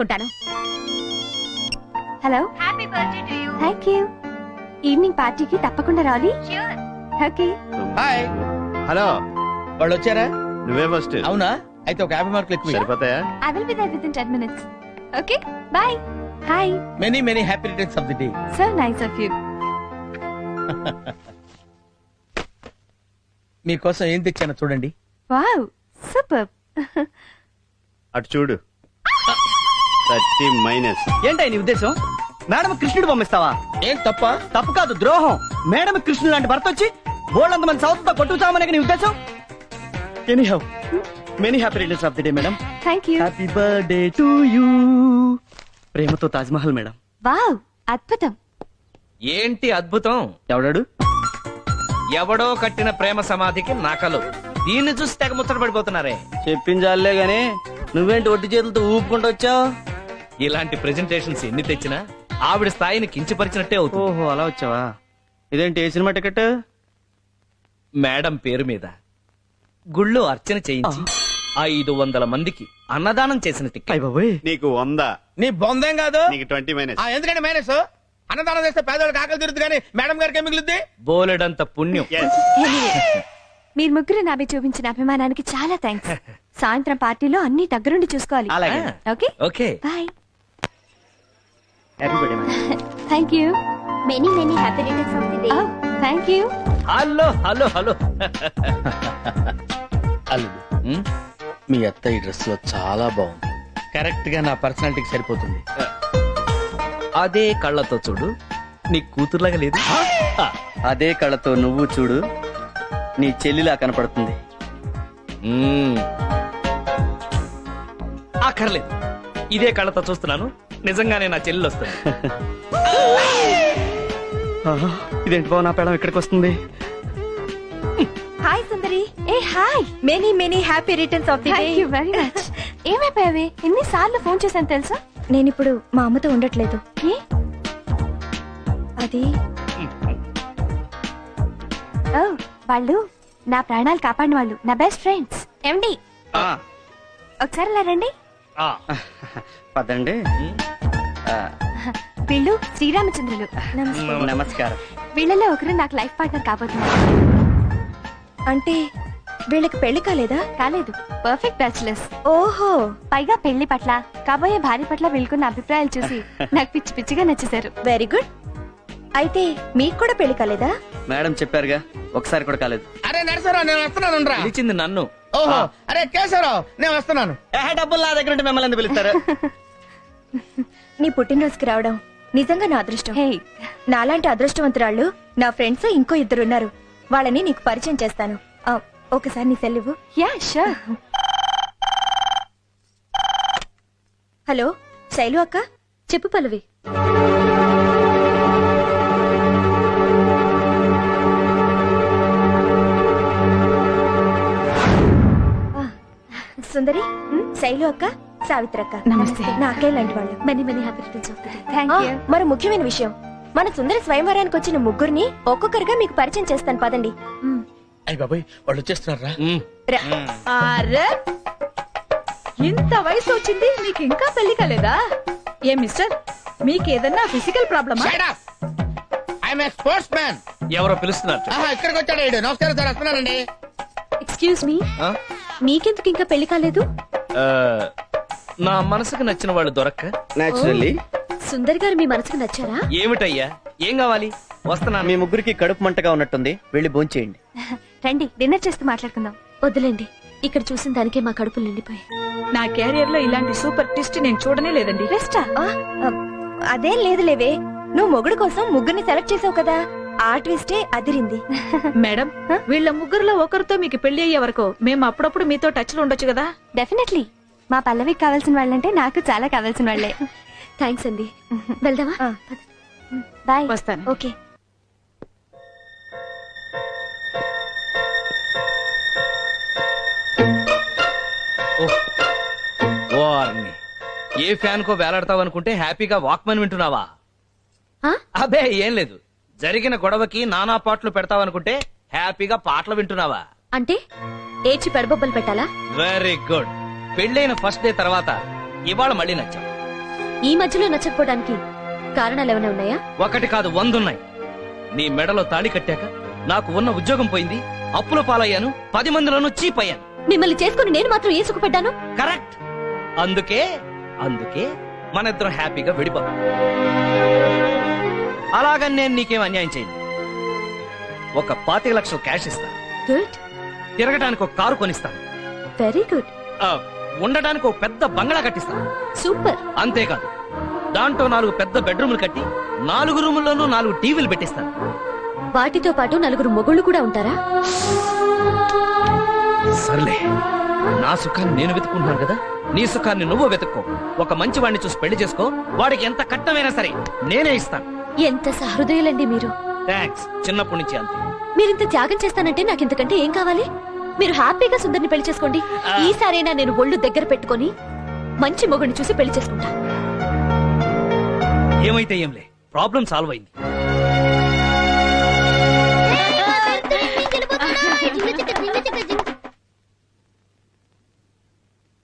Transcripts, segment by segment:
ఉంటాను. Hello, happy birthday to you. Thank you. Evening పార్టీకి తప్పకుండా రావాలి. ష్యూర్. ఓకే. హాయ్. హలో, వాళ్ళు వచ్చారా? నువ్వే ఫస్ట్. అవునా? అయితే ఒక 50 మార్కులు ఎక్కువ. సరిపోతాయా? I will be there within 10 minutes. Okay, bye. Hi. Many many happy returns of the day. So nice of you. మీకోసం ఏం తెచ్చానో చూడండి. Wow, super. అటు చూడు. 30 - ఏంటై నీ ఉద్దేశం? మేడం కృష్ణుడు పంపిస్తావా? ఏం తప్ప? తప్పు కాదు, ద్రోహం. మేడం కృష్ణుడు లాంటి భర్త వచ్చి బోల్డ్ మంది సౌత్ కొట్టుకుతామని నీ ఉద్దేశం? Anyhow, many happy returns of the day madam. Thank you. Happy birthday to you. ప్రేమతో తాజ్ మహల్ మేడం. వావ్, అద్భుతం. ఏంటి అద్భుతం? ఎవడాడు? ఎవడో కట్టిన ప్రేమ సమాధికి నకలు. దీన్ని చూసి తెగ ముచ్చట పడిపోతున్నారే. చెప్పించాలే గాని నువ్వేంటి ఒట్టి చేతులతో ఊపుకుంటూ వచ్చావు? ఇలాంటి ప్రెజెంటేషన్స్ ఎన్ని తెచ్చినా ఆవిడ స్థాయిని కించపరిచినట్టే అవుతుంది. ఓహో, అలా వచ్చావా? ఇదేంటి, ఏ సినిమా టికెట్? మేడం పేరు మీద గుళ్ళో అర్చన చేయించి 500 మందికి అన్నదానం చేసిన టికెట్. అయ్య బాబోయ్. నీకు 100. నీ బొందేం కాదు. నీకు 20 - ఎందుకంటే మైనస్ అన్నదానం చేస్తే పేదవాళ్ళకి ఆకలి తీరుతుంది కానీ మేడం గారికి ఏం మిగులుద్ది? బోలెడంత పుణ్యం. Yes. మీరు ముగ్గురు నాపై చూపించిన అభిమానానికి చాలా థ్యాంక్స్. సాయంత్రం పార్టీలో అన్ని దగ్గరుండి చూసుకోవాలి. అలాగే. Okay, okay. Bye. Happy birthday madam. Thank you. Many many happy returns of the day. Thank you. Hello hello hello. అల్లుడు, ఉమ్, మీ అత్త ఈ డ్రెస్ లో చాలా బాగుంది. కరెక్ట్ గా నా పర్సనాలిటీకి సరిపోతుంది. అదే కళ్ళతో చూడు, నీ కూతురులాగా లేదు. అదే కళ్ళతో నువ్వు చూడు, నీ చెల్లిలా కనపడుతుంది. ఉమ్. అక్కర్లేదు, ఇదే కళ్ళతో చూస్తున్నాను. నిజంగానే నా చెల్లెలు వస్తుంది. ఆహా, ఇదేంటి బావ, నా పేడం ఇక్కడికి వస్తుంది? హాయ్ సుందరి. ఏ hi. Many many happy returns of the day. Thank you very much. ఏమైపోయావే? ఎన్నిసార్లు ఫోన్ చేశాను తెలుసా? నేను ఇప్పుడు మా అమ్మతో ఉండట్లేదు. ఏ? అది ఓ, వాళ్ళు నా ప్రాణాలు కాపాడిన వాళ్ళు, నా బెస్ట్ ఫ్రెండ్స్. ఏమండి, ఆ, ఒకసారి ఇలా రండి. ఆ, పదండి. ఆ, వీళ్ళు శ్రీరామచంద్రులు. నమస్కారం. వీళ్ళలో ఒకరు నాకు లైఫ్ పార్ట్నర్ కాబోతున్నారు. అంటే వీళ్ళకి పెళ్లి కాలేదా? కాలేదు, పర్ఫెక్ట్ బ్యాచులర్స్. ఓహో, పైగా పెళ్లి పట్ల, కాబోయే భార్య పట్ల వీళ్ళకున్న అభిప్రాయాలు చూసి నాకు పిచ్చి పిచ్చిగా నచ్చేశారు. Very good. అయితే మీకు కూడా పెళ్లి కాలేదా? మేడం చెప్పారుగా, ఒకసారి కూడా కాలేదు. అరే నరసరావు, నేను వస్తున్నాను రా. పిలిచింది నన్ను. ఓహో, అరే కేశవరావు, నేను వస్తున్నాను. డబ్బులు నా దగ్గర ఉంటే మిమ్మల్ని ఎందుకు పిలుస్తారు? నీ పుట్టినరోజుకి రావడం నిజంగా నా అదృష్టం. హే, నాలాంటి అదృష్టవంతురాళ్ళు నా ఫ్రెండ్స్ ఇంకో 2 ఉన్నారు. వాళ్ళని నీకు పరిచయం చేస్తాను. ఒకసారి నీ సెల్ ఇవ్వు. Yeah sure. హలో, శైలు అక్క. చెప్పు పల్లవి. సుందరి, శైలు అక్క, సావిత్రి అక్క. నమస్తే. నా అక్కయ్య లాంటి వాళ్ళు. Many many happy returns of the day. Thank you. మరో ముఖ్యమైన విషయం, మన సుందరి స్వయంవరానికి వచ్చిన ముగ్గురిని ఒక్కొక్కరిగా మీకు పరిచయం చేస్తాను, పదండి. అయ్య బాబాయ్, వాళ్ళు వచ్చేస్తున్నారా? ఉమ్. రా. అరే, ఇంత వయసు వచ్చింది మీకు ఇంకా పెళ్లి కాలేదా? ఏ మిస్టర్, మీకు ఏదన్నా ఫిజికల్ ప్రాబ్లమా? I'm a sports man. ఎవరో పిలుస్తున్నారు. ఇక్కడికి వచ్చాడు ఈడు. నమస్కారం సార్, వస్తున్నానండి. ఎక్స్క్యూజ్ మీ, ఆ? మీకెందుకు ఇంకా పెళ్లి కాలేదు? ఆ, నా మనసుకు నచ్చిన వాళ్ళు దొరక్క. నేచురల్లీ. సుందర్ గారు మీ మనసుకు నచ్చారా? ఏమిటయ్యా, ఏం కావాలి? వస్తున్నాను. మీ ముగ్గురికి కడుపు మంటగా ఉన్నట్టుంది, వెళ్ళి భోంచేయండి. రండి, డిన్నర్ చేస్తూ మాట్లాడుకుందాం. వద్దులేండి, ఇక్కడ చూసిన దానికే మా కడుపులు నిండిపోయాయి. నా క్యారియర్ లో ఇలాంటి సూపర్ ట్విస్ట్ నేను చూడనే లేదండి. రెస్టా? అదేం లేదులేవే, నువ్వు మొగుడు కోసం ముగ్గురిని సెలెక్ట్ చేసావు కదా, ఆ ట్విస్టే అదిరింది. మేడం, వీళ్ళ ముగ్గురులో ఒకరితో మీకు పెళ్లి అయ్యే వరకు మేము అప్పుడప్పుడు మీతో టచ్ లో ఉండొచ్చు కదా? డెఫినెట్లీ. మా పల్లవికి కావాల్సిన వాళ్ళంటే నాకు చాలా కావాల్సిన వాళ్ళే. థ్యాంక్స్ అండి. వెళ్దామా? బాయ్. వస్తాను. ఓకే. వారిని ఏ ఫ్యాన్ కో వేలాడతావనుకుంటే హ్యాపీగా వాక్మన్ వింటున్నావా? ఆ? అబే ఏం లేదు. జరిగిన గొడవకి నానా పాటలు పెడతావనుకుంటే హ్యాపీగా పాటలు వింటున్నావా? అంటే ఏడ్చి పెడబొబ్బలు పెట్టాలా? Very good. పెళ్ళైన ఫస్ట్ డే తర్వాత ఇవాళ మళ్ళీ నచ్చాం. ఈ మధ్యలో నచ్చకపోవడానికి కారణాలు ఏమైనా ఉన్నాయా? ఒకటి కాదు 100 ఉన్నాయి. నీ మెడలో తాళి కట్టాక నాకు ఉన్న ఉద్యోగం పోయింది, అప్పుల పాలయ్యాను, 10 మందిలోనూ చీప్ అయ్యాను. మిమ్మల్ని చేసుకుని నేను మాత్రం ఏ సుఖపడ్డాను? కరెక్ట్. అందుకే మన ఇద్దరం హ్యాపీగా విడిపోతాం. అలాగని నేను నీకేం అన్యాయం చేయను. ఒక 25 లక్షలు క్యాష్ ఇస్తాను, గుడ్, తిరగడానికి ఒక కారు కొనిస్తాను, వెరీ గుడ్, ఉండడానికి ఒక పెద్ద బంగ్లా కట్టిస్తాను. సూపర్. అంతేకాదు, దాంట్లో 4 పెద్ద బెడ్రూమ్లు కట్టి 4 రూముల్లోనూ 4 టీవీలు పెట్టిస్తాను. వాటితో పాటు 4 మొగుళ్ళు కూడా ఉంటారా? సర్లే, నా సుఖాన్ని నేను వెతుకుంటున్నాను కదా, నీ సుఖాన్ని నువ్వు వెతుక్కో. ఒక మంచి వాడిని చూసి పెళ్లి చేసుకో, వాడికి ఎంత కట్టమైనా సరే నేనే ఇస్తాను. ఎంత సహృదయులండి మీరు. థ్యాంక్స్. చిన్నప్పటి నుంచి అంతే. మీరింత త్యాగం చేస్తానంటే నాకు ఇంతకంటే ఏం కావాలి? మీరు హ్యాపీగా సుందర్ని పెళ్లి చేసుకోండి. ఈసారైనా నేను ఒళ్ళు దగ్గర పెట్టుకొని మంచి మొగుడిని చూసి పెళ్లి చేసుకుంటా. ఏమైతే ఏంలే, ప్రాబ్లం సాల్వ్ అయింది.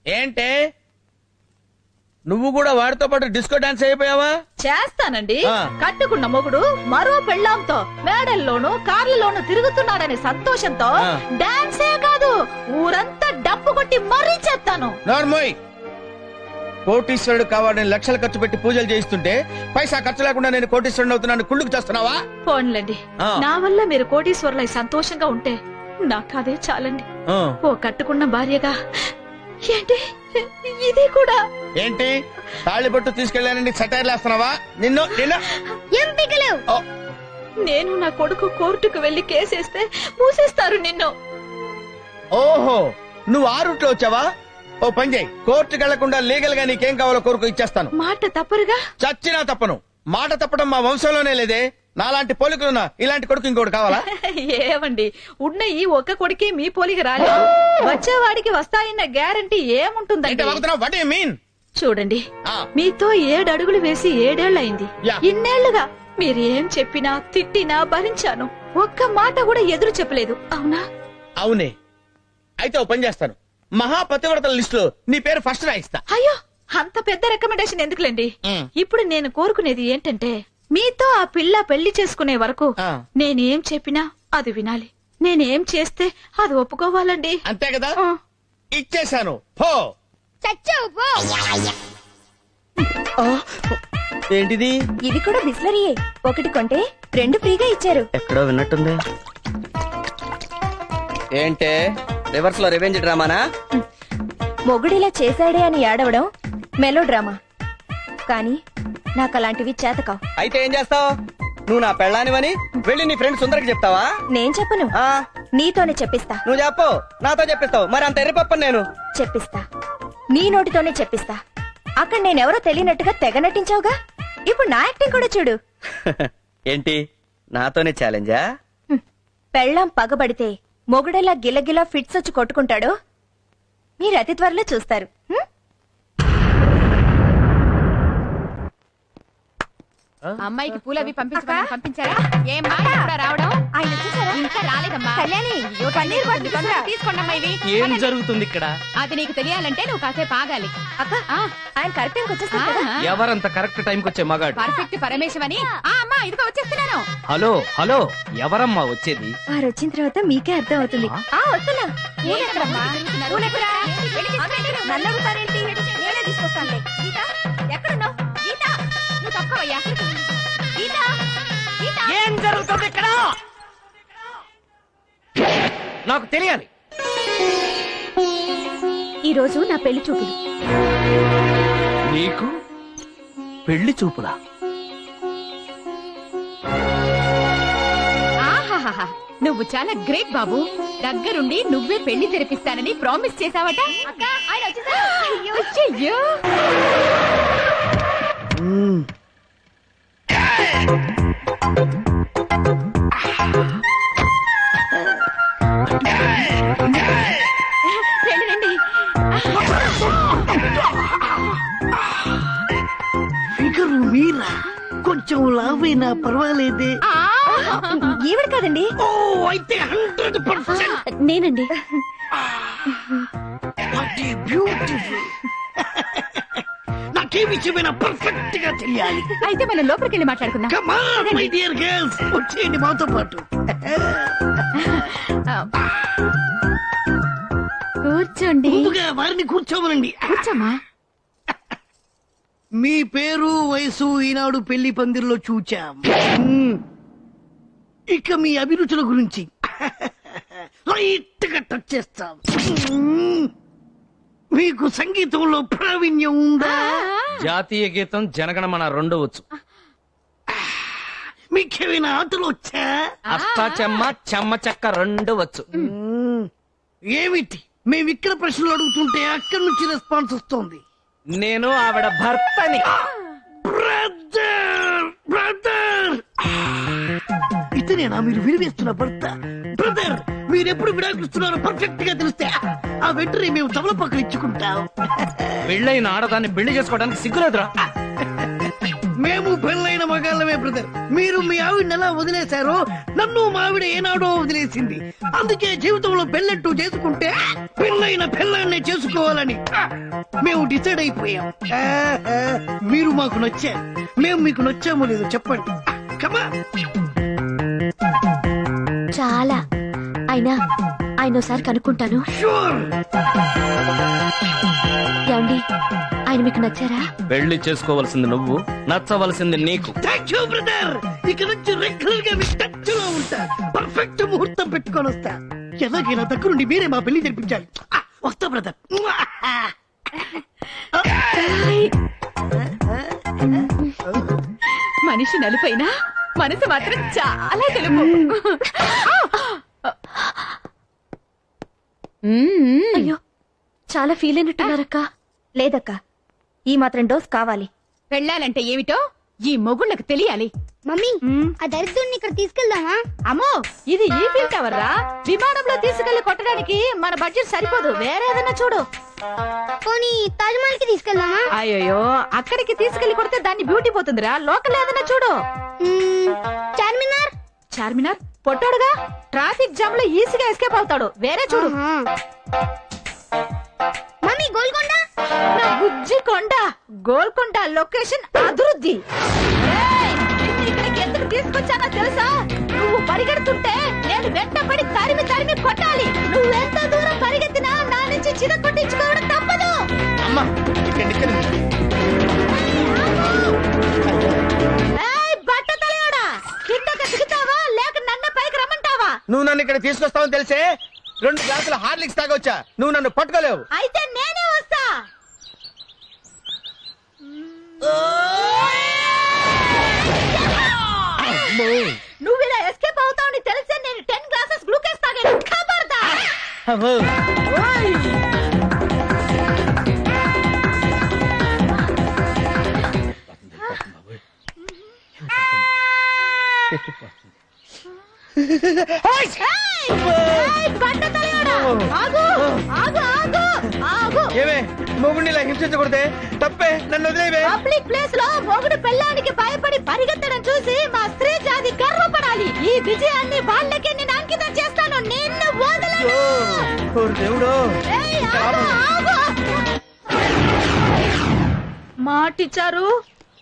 ఏంటే నువ్వు కూడా వాడితో పాటు డిస్కో డాన్స్ అయిపోయావా? చేస్తానండి. ఆ. కట్టుకున్న మొగుడు మరో పెళ్ళాంతో మేడల్లోనూ కార్లలోనూ తిరుగుతున్నాడనే సంతోషంతో ఆ. డాన్సే కాదు, ఊరంతా డప్పు కొట్టి మరీ చేస్తాను. నార్మోయ్, కోటీశ్వరుడు కావాలని లక్షలు ఖర్చు పెట్టి పూజలు చేయిస్తుంటే పైసా ఖర్చు లేకుండా నేను కోటీశ్వరుడు అవుతున్నాను కుళ్ళుకు చేస్తున్నావా? పోన్లండి, ఆ. నా వల్ల మీరు కోటీశ్వరులై సంతోషంగా ఉంటే నాకు అదే చాలండి. ఆ. ఓ కట్టుకున్న భార్యగా ఏంటి ఇది కూడా? ఏంటి తాళిబొట్టు తీసుకెళ్ళానని సెటైర్లు వేస్తున్నావా? నిన్ను నిన్ను ఓ, నేను నా కొడుకు కోర్టుకు వెళ్లి కేసేస్తే మూసేస్తారు నిన్ను. ఓహో, నువ్వు ఆ రూట్లో వచ్చావా? ఓ పని చేయి, కోర్టుకు వెళ్లకుండా లీగల్ గా నీకేం కావాలో కోరుకు ఇచ్చేస్తాను. మాట తప్పరుగా? చచ్చినా తప్పను. మాట తప్పడం మా వంశంలోనే లేదే. నాలాంటి పోలికలున్నా ఇలాంటి కొడుకు ఇంకోటి కావాలా? ఏమండి, ఉన్న ఈ ఒక్క కొడుకే మీ పోలికి రాలేదు, వచ్చేవాడికి వస్తాయన్న గ్యారంటీ ఏముంటుందండి? What you mean? చూడండి, ఆ. మీతో 7 అడుగులు వేసి 7 ఏళ్లయింది. యా. ఇన్నేళ్లుగా మీరేం చెప్పినా తిట్టినా భరించాను, ఒక్క మాట కూడా ఎదురు చెప్పలేదు, అవునా? అవునే. అయితే ఓ పని చేస్తాను, మహాపతివ్రతల లిస్ట్ లో నీ పేరు ఫస్ట్ రాయిస్తా. అయ్యో, అంత పెద్ద రికమెండేషన్ ఎందుకులేండి? ఇప్పుడు నేను కోరుకునేది ఏంటంటే, మీతో ఆ పిల్ల పెళ్లి చేసుకునే వరకు ఆ. నేనేం చెప్పినా అది వినాలి, నేనేం చేస్తే అది ఒప్పుకోవాలండి. అంతే కదా? ఆ. ఇచ్చేశాను. పో. ఏంటిది? ఇది కూడా బిస్లరీయే. ఒకటి కొంటే 2 ఫ్రీగా ఇచ్చారు. ఎక్కడో విన్నట్టుంది. ఏంటే రివర్స్ లో రివెంజ్ డ్రామానా? మొగుడిలా చేశాడే అని ఏడవడం మెలో డ్రామా. కానీ నాకు అలాంటివి చేతకావు. అయితే ఏం చేస్తావు? నువ్వు నా పెళ్ళానివని వెళ్ళి నీ ఫ్రెండ్ సుందరికి చెప్తావా? నేను చెప్పను, ఆ, నీతోనే చెప్పిస్తా. నువ్వు చెప్పు, నాతో చెప్పిస్తావు. మరి అంత ఎర్రిపప్పని నేను. చెప్పిస్తా, నీ నోటితోనే చెప్పిస్తా. అక్కడ నేనెవరో తెలియనట్టుగా తెగ నటించావుగా, ఇప్పుడు నా యాక్టింగ్ కూడా చూడు. ఏంటి, నాతోనే ఛాలెంజా? పెళ్ళాం పగబడితే మొగుడెలా గిలగిలా ఫిట్స్ వచ్చి కొట్టుకుంటాడో మీరు అతి త్వరలో చూస్తారు. హ్మ్? అమ్మాయికి పూలు అవి పంపించారా? ఏమ్మా ఎప్పుడా రావడం? ఆయన వచ్చేసారా? ఇంకా రాలేదమ్మా. కళ్యాణి, పన్నీర్ బటర్ తీసుకురా. తీసుకోండమ్మా ఇవి. ఏం జరుగుతుంది ఇక్కడ? అది నీకు తెలియాలంటే నువ్వు కాసేపు ఆగాలి. అక్క, ఆయన కరెక్ట్ టైంకి వచ్చేస్తారు కదా? ఎవరంత కరెక్ట్ టైంకి వచ్చే మగాడు? పర్ఫెక్ట్ పరమేశ్వని. అమ్మా ఇదిగో వచ్చేస్తున్నాను. హలో హలో, ఎవరమ్మా వచ్చేది? వారు వచ్చిన తర్వాత మీకే అర్థం అవుతుంది. వస్తున్నా. ఏంటమ్మా? పూలెక్కడా? నన్ను అడుగుతారేంటి? నేనే తీసుకొస్తానులే. గీత, ఎక్కడున్నావు? గీత, నువ్వు తక్కువయ్యా. గీత, గీత. ఏం జరుగుతుంది ఇక్కడ? నాకు తెలియాలి. ఈ రోజు నా పెళ్లి చూపులు. నీకు పెళ్లి చూపులా? ఆహాహాహా. నువ్వు చాలా గ్రేట్ బాబు. దగ్గరుండి నువ్వే పెళ్లి తెరిపిస్తానని ప్రామిస్ చేసావట. ఆయన వచ్చేసారు. అయ్యయ్యో. రండి, రండి. ఫిగరు మీరా? కొంచెం లావైనా పర్వాలేదే. ఈవిడ కాదండి. ఓ అయితే 100%. నేనండి. What a beautiful. నాకే విషయమైనా పర్ఫెక్ట్ గా తెలియాలి. అయితే మనం లోపలికి వెళ్ళి మాట్లాడుకుందాం. Come on, my dear girls, వచ్చేయండి మాతో పాటు. కూర్చోండి. ముందుగా వారిని కూర్చోమనండి. కూర్చోమ్మా. మీ పేరు వయసు ఈనాడు పెళ్లి పందిరిలో చూచాం. ఇక మీ అభిరుచుల గురించి లైట్ గా టచ్ చేస్తాం. మీకు సంగీతంలో ప్రావీణ్యం ఉందా? జాతీయ గీతం జనగణమన రెండు వచ్చు. మీకేమైనా ఆటలు వచ్చా? అష్టాచెమ్మ చెమ్మ చెక్క రెండు వచ్చు. ఏమిటి మేమిక్కడ ప్రశ్నలు అడుగుతుంటే అక్కడి నుంచి రెస్పాన్స్ వస్తుంది. నేను ఆవిడ భర్తని. బ్రదర్ బ్రదర్ ఇతనేనా మీరు విలువేస్తున్న భర్త? బ్రదర్ మీరెప్పుడు విడాకులుస్తున్నారో పర్ఫెక్ట్ గా తెలిస్తే ఆ వెంటనే మేము తమలపాకులు ఇచ్చుకుంటాం. పెళ్ళైన ఆడదాన్ని పెళ్లి చేసుకోవడానికి సిగ్గులేదురా. మేము పెళ్ళైన మగాళ్ళమే బ్రదర్. మీరు మీ ఆవిడని ఎలా వదిలేశారో నన్ను మా ఆవిడ ఏనాడో వదిలేసింది. అందుకే జీవితంలో పెళ్ళట్టు చేసుకుంటే పెళ్ళైన పెళ్ళాన్నే చేసుకోవాలని మేము డిసైడ్ అయిపోయాం. మీరు మాకు నచ్చారు, మేము మీకు నచ్చామో లేదో చెప్పండి. కమా చాలా ఆయన ఒకసారి కనుక్కుంటాను. షూర్. ఏమండి ఆయన మీకు నచ్చారా? పెళ్లి చేసుకోవలసింది నువ్వు, నచ్చవలసింది నీకు. Thank you brother. ఇక నుంచి రెగ్యులర్ గా మీ టచ్ లో ఉంటా. పర్ఫెక్ట్ ముహూర్తం పెట్టుకొని వస్తా. ఎలాగైనా దగ్గరుండి మీరే మా పెళ్లి జరిపించాలి. వస్తా బ్రదర్. మనిషి నలుపైనా మనసు మాత్రం చాలా తెలుపు. అయ్యో చాలా ఫీల్ అయినట్టున్నారక్క. లేదక్క, ఈ మాత్రం డోస్ కావాలి. వెళ్ళాలంటే ఏమిటో ఈ మొగుళ్ళకు తెలియాలి. మమ్మీ ఆ దరిద్రుడిని ఇక్కడ తీసుకెళ్దామా? అమ్మో ఇది ఈఫిల్ టవర్ రా. విమానంలో తీసుకెళ్లి కొట్టడానికి మన బడ్జెట్ సరిపోదు. వేరే ఏదైనా చూడు. పోనీ తాజ్ మహల్ కి తీసుకెళ్దామా? అయ్యో అక్కడికి తీసుకెళ్లి కొడితే దాన్ని బ్యూటీ పోతుందిరా. లోకల్ ఏదైనా చూడు. చార్మినార్. చార్మినార్ పొట్టాడుగా, ట్రాఫిక్ జామ్ లో ఈజీగా ఎస్కేప్ అవుతాడు. వేరే చూడు. మమ్మీ గోల్కొండ. నా బుజ్జి కొండ. గోల్కొండ లొకేషన్ అభివృద్ధి. ఇక్కడికి ఎందుకు తీసుకొచ్చానో తెలుసా? నువ్వు పరిగెడుతుంటే నేను వెంటపడి తరిమి కొట్టాలి. నువ్వెంత దూరం పరిగెత్తినా నా నుంచి చిర కొట్టించుకోవడం తప్పదు. అమ్మా బట్ట తలయోడా, కిందకి దిగుతావా లేక నన్ను పైకి రమ్మంటావా? నువ్వు నన్ను ఇక్కడ తీసుకొస్తావని తెలిసే 2 గ్లాసుల హార్లిక్స్ తాగొచ్చా. నువ్వు నన్ను పట్టుకోలేవు. అయితే నేనే వస్తా. నువ్వు ఇలా ఎస్కేప్ అవుతావని తెలిసే నేను 10 గ్లాసెస్ గ్లూకోజ్ తాగాను. ఖబర్దార్. ఓయ్. ఏమే మొగుడిని ఇలా హింసించకూడదే. తప్పే, నన్ను వదిలేవే. పబ్లిక్ ప్లేస్ లో మొగుడు పెళ్ళానికి భయపడి పరిగెత్తడం చూసి మా స్త్రీ జాతి గర్వపడాలి. ఈ విజయాన్ని వాళ్ళకే నేను అంకితం చేస్తాను. నిన్ను వదలను. దేవుడు ఏయ్, ఆగు, ఆగు. మాటిచ్చారు.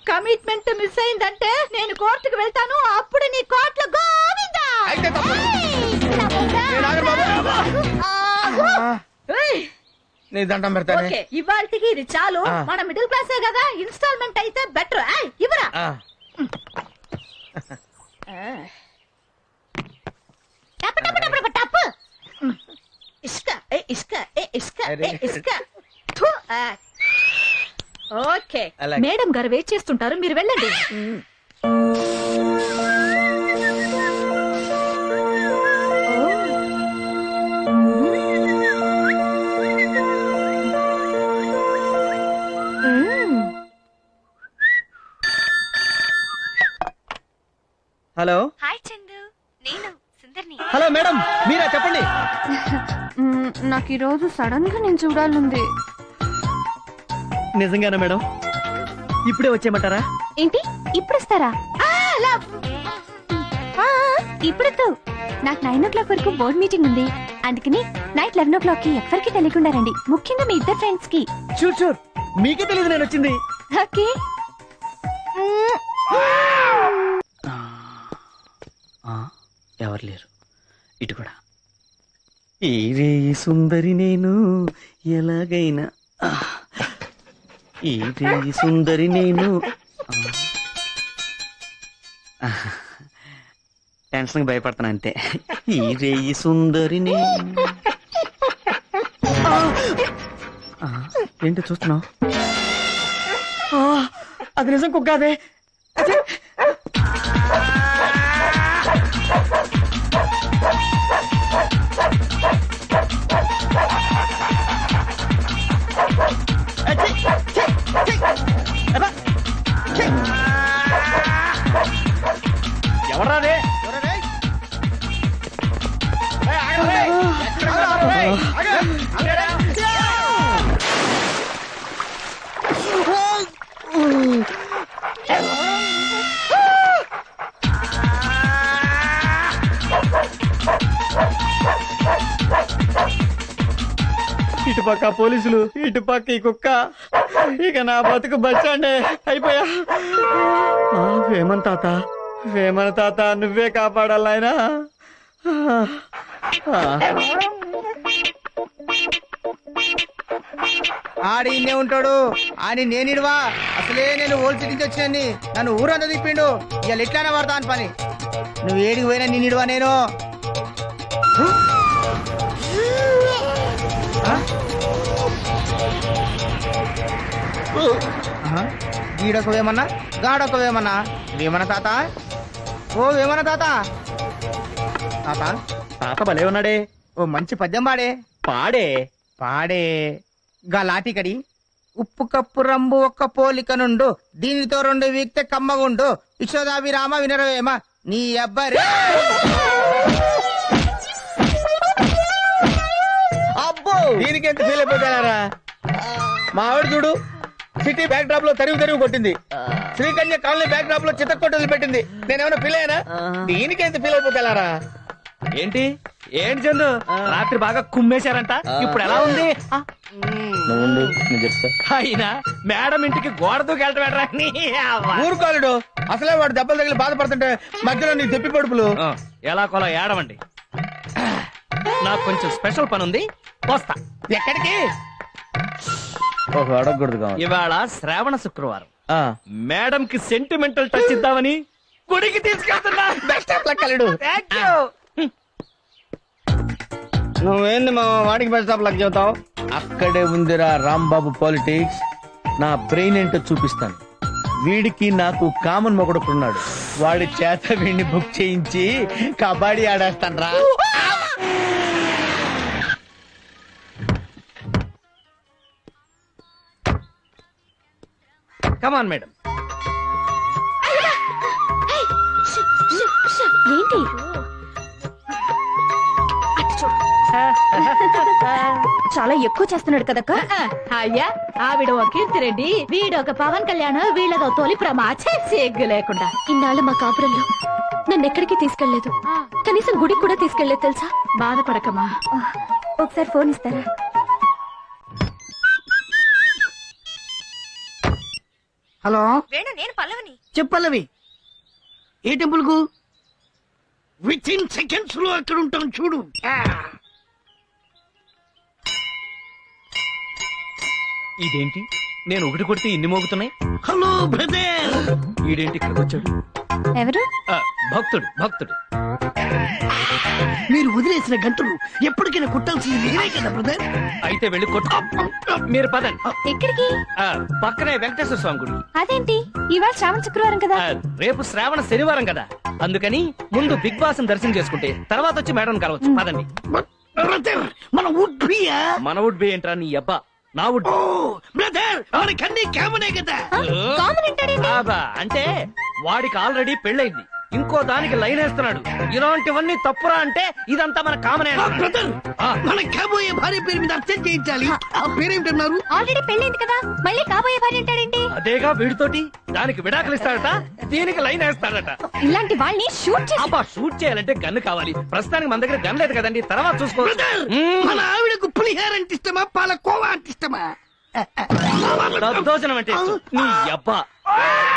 కమిట్మెంట్ మిస్ అయిందంటే నేను కోర్టుకు వెళ్తాను. అప్పుడు నీ కోర్టులో గోవిందా. అయితే తప్పదు. నేను ఆగను బాబు. నీ దండం పెడతానే. ఓకే, ఇవాళకి ఇది చాలు. మన మిడిల్ క్లాసే కదా, ఇన్స్టాల్మెంట్ అయితే బెటర్. ఇవ్వరా. టప్ టప్ టప్ టప్ టప్. ఇసుక ఇసుక ఇసుక ఇసుక. ఓకే, మేడం గారు వెయిట్ చేస్తుంటారు, మీరు వెళ్ళండి. హలో. హాయ్ చందు, నేను సుందర్ని. హలో మేడం, మీరా? చెప్పండి. నాకు ఈ రోజు సడన్ గా నేను చూడాలంది. నిజంగానా మేడం? ఇప్పుడే వచ్చేయమంటారా? ఏంటి ఇప్పుడు వస్తారా? ఇప్పుడు నాకు 9 o'clock వరకు బోర్డ్ మీటింగ్ ఉంది. అందుకని నైట్ 11 o'clock కి ఎవరికి తెలియకుండా రండి. ముఖ్యంగా మీ ఇద్దరు ఫ్రెండ్స్ కి. Sure sure. మీకే తెలియదు నేను వచ్చింది. ఓకే. ఎవరు లేరు ఇటు కూడా. ఈ రే సుందరి నేను ఎలాగైనా ఈ రే సుందరి నేను టెన్షన్ భయపడతాను అంతే. ఈ రే సుందరి నేను ఏంటి చూస్తున్నావు? అది నిజం కుక్క అదే. ఎవరా ఇటుపక్క పోలీసులు, ఇటుపక్క ఈ కుక్క. ఇక నా బతుకు బస్టాండే అయిపోయా. వేమన తాత, వేమన తాత, నువ్వే కాపాడాలి నాయనా. ఆడి ఇన్నే ఉంటాడు అని నేనిడవా. అసలే నేను ఓల్డ్ సిటీ నుంచి వచ్చాను. నన్ను ఊరంతా తిప్పిండు. ఇవాళ ఎట్లానే పడతా అని పని. నువ్వు ఏడికి పోయినా నేనిడవా నేను. గీడొక వేమన్నా, గాడొక వేమన్నా. వేమన తాత, ఓ వేమన తాత. తాత, తాత భలే ఉన్నాడే. ఓ మంచి పద్యం పాడే. పాడే పాడే. గా లాటికడి ఉప్పు కప్పు రంబు ఒక్క పోలిక నుండు, దీనితో రెండు వీక్తే కమ్మగుండు, యశోదాభిరామ వినరవేమ నీ అబ్బరే. అబ్బో, దీనికి ఎంత ఫీల్ అయిపోతారా? మా ఆవిడ చూడు, సిటీ బ్యాక్ డ్రాప్ లో తరివి కొట్టింది. శ్రీకన్య కాలనీ బ్యాక్ డ్రాప్ లో చిత్తకొట్టలు పెట్టింది. నేనేమైనా ఫీల్ అయ్యానా? దీనికి ఎంత ఫీల్ అయిపోతారా? ఏంటి ఏంటి చందు, రాత్రి బాగా కుమ్మేశారంట. ఇప్పుడు ఎలా ఉంది? అయినా మేడం ఇంటికి గోడ దూకెళ్ళటం. ఊరుకోలేడు. అసలే వాడు దెబ్బలు తగిలి బాధపడుతుంటే మధ్యలో నీ తెప్పి పడుపులు. ఎలా కొలా ఏడవండి. నాకు కొంచెం స్పెషల్ పని ఉంది, వస్తా. ఎక్కడికి? అడగకూడదు. ఇవాళ శ్రావణ శుక్రవారం. మేడం కి సెంటిమెంటల్ టచ్ ఇద్దామని గుడికి తీసుకెళ్తున్నా. బెస్ట్ ఆఫ్ లక్ అల్లుడు. Thank you. నువ్వేంది మా వాడికి బెస్ట్ ఆఫ్ లక్ చెబుతావు? అక్కడే ఉందిరా రాంబాబు పాలిటిక్స్. నా బ్రెయిన్ ఏంటో చూపిస్తాను. వీడికి నాకు కామన్ మొగడుకున్నాడు. వాడి చేత వీడిని బుక్ చేయించి కబడ్డీ ఆడేస్తాను రా. Come on madam. ఏంటి చాలా ఎక్కువ చేస్తున్నాడు కదక్క. అయ్యా, ఆవిడ ఒక కీర్తిరెడ్డి, వీడొక పవన్ కళ్యాణ్, వీళ్ళదో తొలి ప్రమాచే సిగ్గు లేకుండా. ఇన్నాళ్ళు మా కాపురంలో నన్ను ఎక్కడికి తీసుకెళ్లేదు. కనీసం గుడికి కూడా తీసుకెళ్లేదు తెలుసా. బాధపడకమా. ఒకసారి ఫోన్ ఇస్తారా? హలో, వేణు, నేను పల్లవిని. చెప్పల్లవి. ఏ టెంపుల్ కు? విత్ ఇన్ సెకండ్స్ లో అక్కడ ఉంటాం చూడు. ఇదేంటి, నేను ఒకటి కొడితే ఇన్ని మోగుతున్నాయి. Hello brother. ఈడేంటి ఇక్కడికి వచ్చాడు? ఎవరు? భక్తుడు భక్తుడు. మీరు వదిలేసిన గంటలు ఎప్పటికైనా కుట్టాల్సింది మీరే కదా బ్రదర్. అయితే వెళ్ళి కొట్టు. మీరు పదండి. ఎక్కడికి? పక్కనే వెంకటేశ్వర స్వామి గుడి. అదేంటి ఇవాళ శ్రావణ శుక్రవారం కదా? రేపు శ్రావణ శనివారం కదా, అందుకని ముందు బిగ్ బాస్ దర్శనం చేసుకుంటే తర్వాత వచ్చి మేడం కలవచ్చు. పదండి. బ్రదర్, మన వుడ్ బియా? మన వుడ్ బి ఏంట్రా నీ అబ్బా? నా వుడ్ బ్రదర్, మనకన్నీ కామనే కదా. అంటే వాడికి ఆల్రెడీ పెళ్ళైంది, ఇంకో దానికి లైన్ వేస్తున్నాడు. ఇలాంటివన్నీ తప్పురా అంటే ఇదంతా మన కామనే. బ్రదర్, మన కాబోయే భార్య పేరు మీద అర్చన చేయించాలి. ఆ పేరేమిటన్నారు? ఆల్రెడీ పెళ్ళైంది కదా, మళ్ళీ కాబోయే భార్య అంటాడేంటి? అదేగా వీడితోటి. దానికి విడాకులు ఇస్తాడట, దీనికి లైన్ వేస్తాడట. ఇలాంటి వాళ్ళని షూట్ చేసి అబ్బా, షూట్ చేయాలంటే గన్ను కావాలి. ప్రస్తుతానికి మన దగ్గర గన్ లేదు కదండి, తర్వాత చూసుకో. బ్రదర్, మన ఆవిడకు పులిహార అంటే ఇష్టమా, పాలకోవా అంటే ఇష్టమా? దద్దోజనం అంటే ఇష్టం. నీ అబ్బా